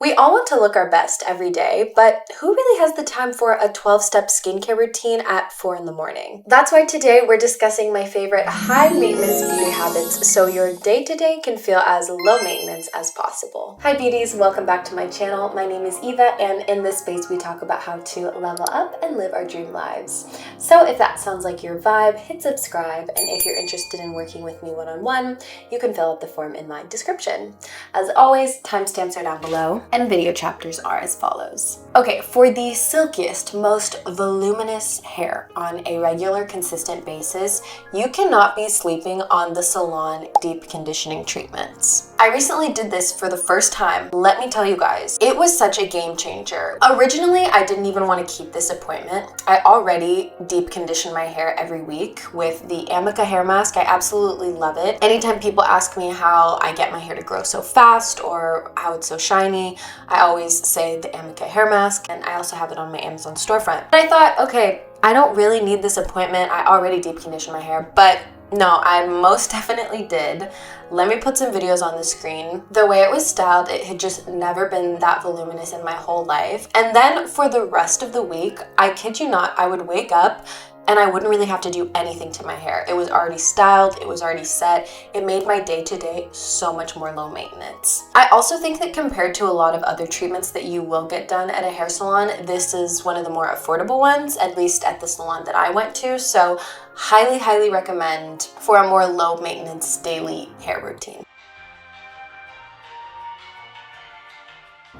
We all want to look our best every day, but who really has the time for a 12-step skincare routine at 4 in the morning? That's why today we're discussing my favorite high-maintenance beauty habits so your day-to-day can feel as low maintenance as possible. Hi beauties, welcome back to my channel. My name is Eva, and in this space we talk about how to level up and live our dream lives. So if that sounds like your vibe, hit subscribe, and if you're interested in working with me one-on-one, you can fill out the form in my description. As always, timestamps are down below, and video chapters are as follows. Okay, for the silkiest, most voluminous hair on a regular, consistent basis, you cannot be sleeping on the salon deep conditioning treatments. I recently did this for the first time. Let me tell you guys, it was such a game changer. Originally, I didn't even want to keep this appointment. I already deep condition my hair every week with the Amica hair mask. I absolutely love it. Anytime people ask me how I get my hair to grow so fast or how it's so shiny, I always say the Amica hair mask, and I also have it on my Amazon storefront. But I thought, okay, I don't really need this appointment. I already deep conditioned my hair, but no, I most definitely did. Let me put some videos on the screen. The way it was styled, it had just never been that voluminous in my whole life. And then for the rest of the week, I kid you not, I would wake up and I wouldn't really have to do anything to my hair. It was already styled, it was already set. It made my day-to-day so much more low maintenance. I also think that compared to a lot of other treatments that you will get done at a hair salon, this is one of the more affordable ones, at least at the salon that I went to. So highly, highly recommend for a more low maintenance daily hair routine.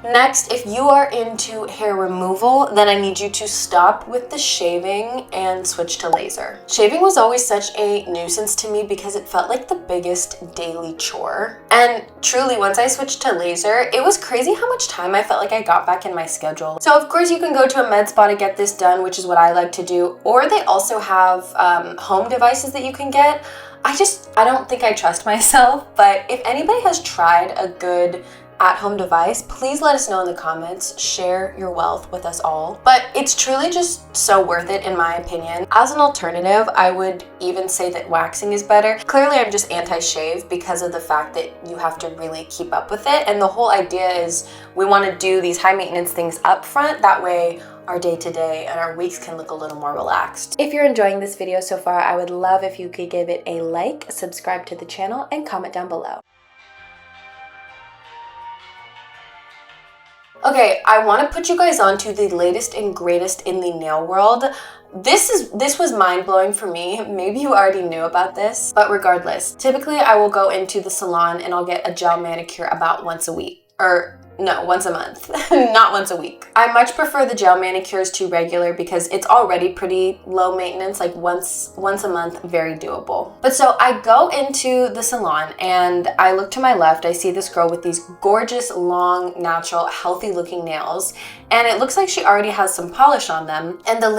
Next, if you are into hair removal, then I need you to stop with the shaving and switch to laser. Shaving was always such a nuisance to me because it felt like the biggest daily chore. And truly, once I switched to laser, it was crazy how much time I felt like I got back in my schedule. So of course you can go to a med spa to get this done, which is what I like to do, or they also have home devices that you can get. I don't think I trust myself, but if anybody has tried a good at-home device, please let us know in the comments. Share your wealth with us all. But it's truly just so worth it in my opinion. As an alternative, I would even say that waxing is better. Clearly, I'm just anti-shave because of the fact that you have to really keep up with it. And the whole idea is we want to do these high maintenance things up front. That way, our day-to-day and our weeks can look a little more relaxed. If you're enjoying this video so far, I would love if you could give it a like, subscribe to the channel, and comment down below. Okay, I want to put you guys on to the latest and greatest in the nail world. This was mind-blowing for me. Maybe you already knew about this, but regardless, typically I will go into the salon and I'll get a gel manicure about once a week. No, once a month, not once a week. I much prefer the gel manicures to regular because it's already pretty low maintenance, like once a month, very doable. But so I go into the salon and I look to my left, I see this girl with these gorgeous, long, natural, healthy looking nails, and it looks like she already has some polish on them. And the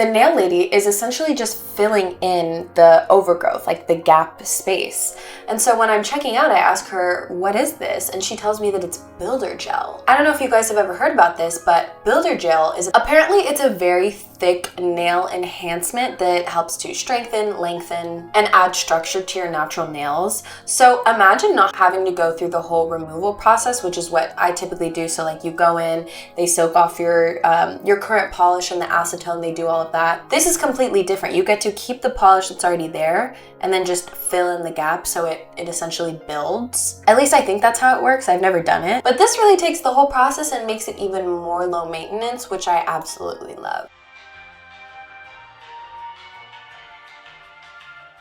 nail lady is essentially just filling in the overgrowth, like the gap space. And so when I'm checking out, I ask her, what is this? And she tells me that it's builder gel. I don't know if you guys have ever heard about this, but builder gel is apparently it's a very thick nail enhancement that helps to strengthen, lengthen, and add structure to your natural nails. So imagine not having to go through the whole removal process, which is what I typically do. So like you go in, they soak off your current polish and the acetone, they do all of that. This is completely different. You get to keep the polish that's already there and then just fill in the gap so it essentially builds. At least I think that's how it works. I've never done it. But this really takes the whole process and makes it even more low maintenance, which I absolutely love.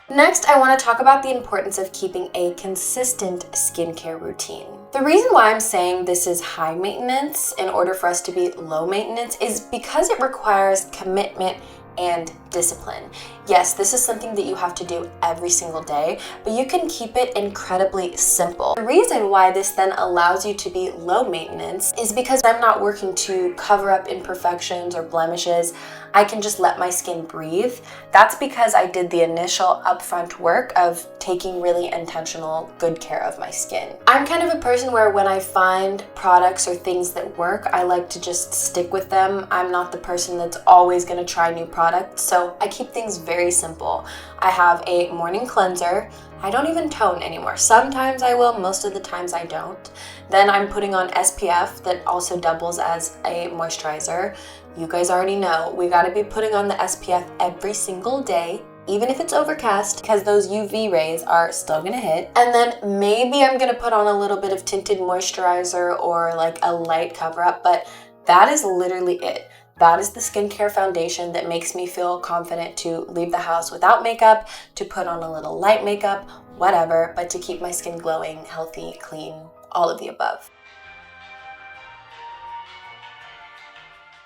Next, I want to talk about the importance of keeping a consistent skincare routine. The reason why I'm saying this is high maintenance in order for us to be low maintenance is because it requires commitment and discipline. Yes, this is something that you have to do every single day, but you can keep it incredibly simple. The reason why this then allows you to be low maintenance is because I'm not working to cover up imperfections or blemishes. I can just let my skin breathe. That's because I did the initial upfront work of taking really intentional, good care of my skin. I'm kind of a person where when I find products or things that work, I like to just stick with them. I'm not the person that's always going to try new products. So So I keep things very simple. I have a morning cleanser. I don't even tone anymore. Sometimes I will, most of the times I don't. Then I'm putting on SPF that also doubles as a moisturizer. You guys already know we gotta be putting on the SPF every single day, even if it's overcast, because those UV rays are still gonna hit. And then maybe I'm gonna put on a little bit of tinted moisturizer or like a light cover up, but that is literally it. That is the skincare foundation that makes me feel confident to leave the house without makeup, to put on a little light makeup, whatever, but to keep my skin glowing, healthy, clean, all of the above.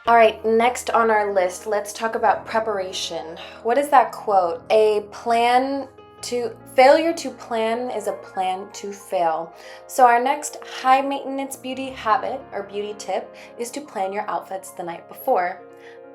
All right, next on our list, let's talk about preparation. What is that quote? Failure to plan is a plan to fail. So our next high maintenance beauty habit or beauty tip is to plan your outfits the night before.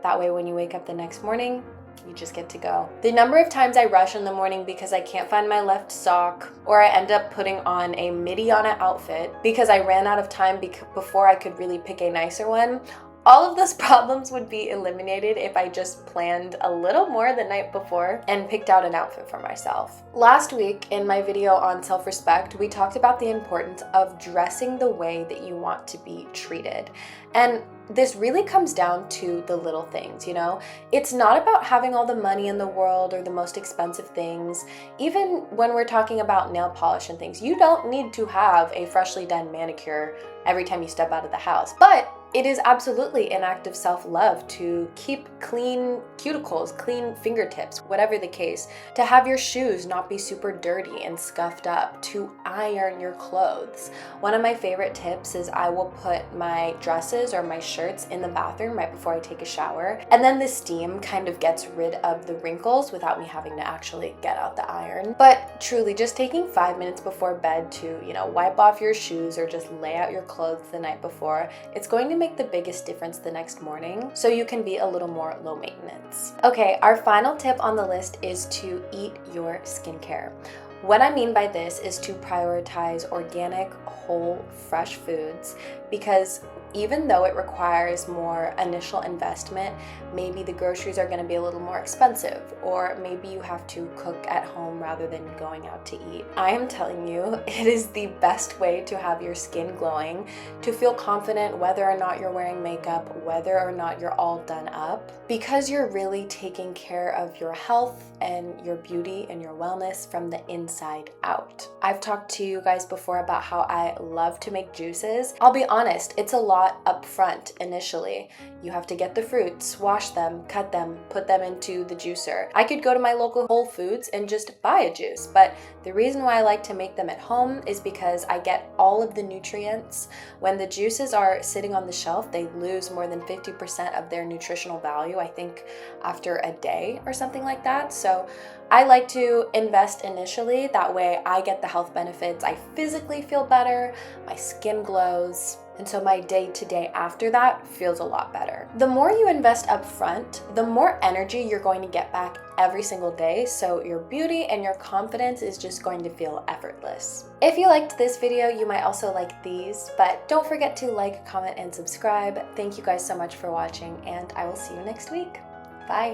That way when you wake up the next morning, you just get to go. The number of times I rush in the morning because I can't find my left sock, or I end up putting on a midi on an outfit because I ran out of time before I could really pick a nicer one. All of those problems would be eliminated if I just planned a little more the night before and picked out an outfit for myself. Last week in my video on self-respect, we talked about the importance of dressing the way that you want to be treated. And this really comes down to the little things, you know? It's not about having all the money in the world or the most expensive things. Even when we're talking about nail polish and things, you don't need to have a freshly done manicure every time you step out of the house. But it is absolutely an act of self-love to keep clean cuticles, clean fingertips, whatever the case, to have your shoes not be super dirty and scuffed up, to iron your clothes. One of my favorite tips is I will put my dresses or my shirts in the bathroom right before I take a shower, and then the steam kind of gets rid of the wrinkles without me having to actually get out the iron. But truly, just taking 5 minutes before bed to, wipe off your shoes or just lay out your clothes the night before, it's going to make the biggest difference the next morning, so you can be a little more low maintenance. Okay, our final tip on the list is to eat your skincare. What I mean by this is to prioritize organic, whole, fresh foods, because even though it requires more initial investment, maybe the groceries are going to be a little more expensive, or maybe you have to cook at home rather than going out to eat. I am telling you, it is the best way to have your skin glowing, to feel confident whether or not you're wearing makeup, whether or not you're all done up, because you're really taking care of your health and your beauty and your wellness from the inside out. I've talked to you guys before about how I love to make juices. I'll be honest, it's a lot up front initially. You have to get the fruits, wash them, cut them, put them into the juicer. I could go to my local Whole Foods and just buy a juice, but the reason why I like to make them at home is because I get all of the nutrients. When the juices are sitting on the shelf, they lose more than 50% of their nutritional value, I think after a day or something like that. So I like to invest initially, that way I get the health benefits, I physically feel better, my skin glows, and so my day-to-day after that feels a lot better. The more you invest up front, the more energy you're going to get back every single day, so your beauty and your confidence is just going to feel effortless. If you liked this video, you might also like these, but don't forget to like, comment, and subscribe. Thank you guys so much for watching, and I will see you next week. Bye.